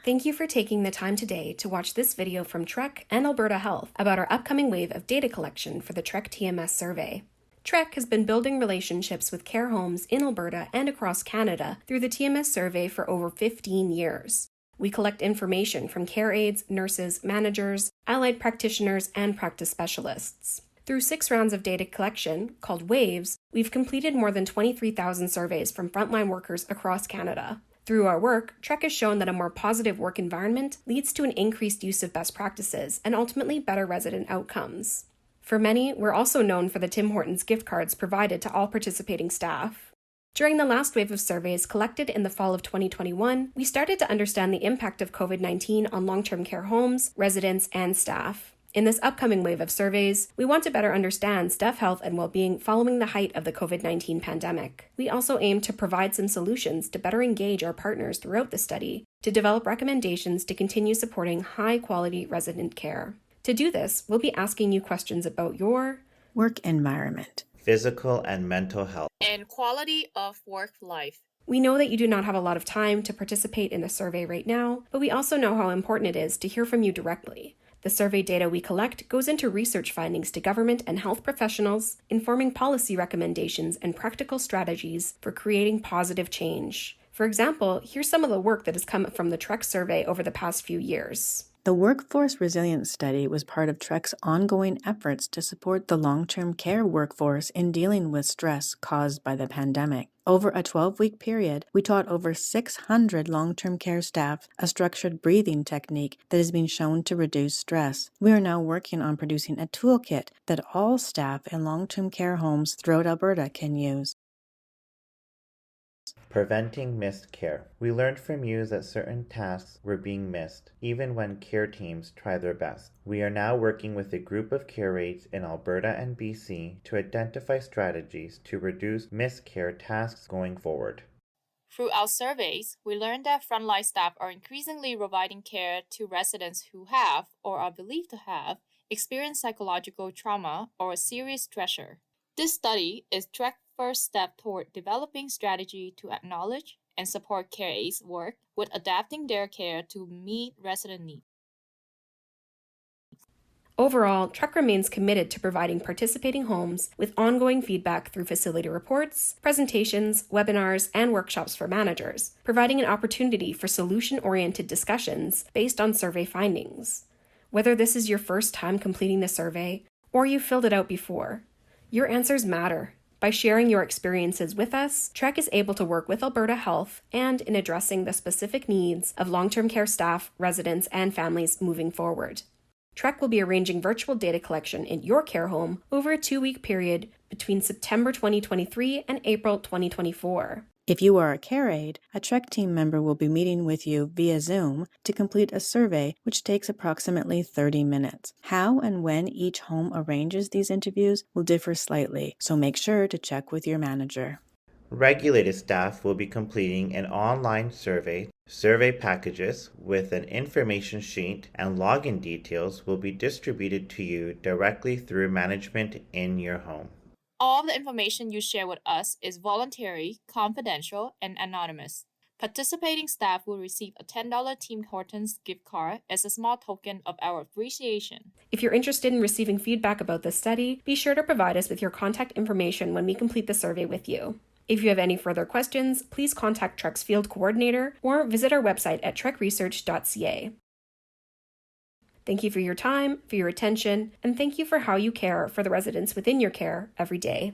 Thank you for taking the time today to watch this video from TREC and Alberta Health about our upcoming wave of data collection for the TREC TMS survey. TREC has been building relationships with care homes in Alberta and across Canada through the TMS survey for over 15 years. We collect information from care aides, nurses, managers, allied practitioners, and practice specialists. Through 6 rounds of data collection, called waves, we've completed more than 23,000 surveys from frontline workers across Canada. Through our work, TREC has shown that a more positive work environment leads to an increased use of best practices and ultimately better resident outcomes. For many, we're also known for the Tim Hortons gift cards provided to all participating staff. During the last wave of surveys collected in the fall of 2021, we started to understand the impact of COVID-19 on long-term care homes, residents, and staff. In this upcoming wave of surveys, we want to better understand staff health and well-being following the height of the COVID-19 pandemic. We also aim to provide some solutions to better engage our partners throughout the study, to develop recommendations to continue supporting high-quality resident care. To do this, we'll be asking you questions about your work environment, physical and mental health, and quality of work life. We know that you do not have a lot of time to participate in the survey right now, but we also know how important it is to hear from you directly. The survey data we collect goes into research findings to government and health professionals, informing policy recommendations and practical strategies for creating positive change. For example, here's some of the work that has come from the TREC survey over the past few years. The Workforce Resilience Study was part of TREC's ongoing efforts to support the long-term care workforce in dealing with stress caused by the pandemic. Over a 12-week period, we taught over 600 long-term care staff a structured breathing technique that has been shown to reduce stress. We are now working on producing a toolkit that all staff in long-term care homes throughout Alberta can use. preventing missed care. We learned from you that certain tasks were being missed, even when care teams try their best. We are now working with a group of care aides in Alberta and BC to identify strategies to reduce missed care tasks going forward. Through our surveys, we learned that frontline staff are increasingly providing care to residents who have, or are believed to have, experienced psychological trauma or a serious stressor. This study is TREC's first step toward developing strategy to acknowledge and support care aides' work with adapting their care to meet resident needs. Overall, TREC remains committed to providing participating homes with ongoing feedback through facility reports, presentations, webinars, and workshops for managers, providing an opportunity for solution-oriented discussions based on survey findings. Whether this is your first time completing the survey or you filled it out before, your answers matter. By sharing your experiences with us, TREC is able to work with Alberta Health and in addressing the specific needs of long-term care staff, residents, and families moving forward. TREC will be arranging virtual data collection in your care home over a 2-week period between September 2023 and April 2024. If you are a care aide, a TREC team member will be meeting with you via Zoom to complete a survey which takes approximately 30 minutes. How and when each home arranges these interviews will differ slightly, so make sure to check with your manager. Regulated staff will be completing an online survey. Survey packages with an information sheet and login details will be distributed to you directly through management in your home. All the information you share with us is voluntary, confidential, and anonymous. Participating staff will receive a $10 Tim Hortons gift card as a small token of our appreciation. If you're interested in receiving feedback about this study, be sure to provide us with your contact information when we complete the survey with you. If you have any further questions, please contact TREC's field coordinator or visit our website at trecresearch.ca. Thank you for your time, for your attention, and thank you for how you care for the residents within your care every day.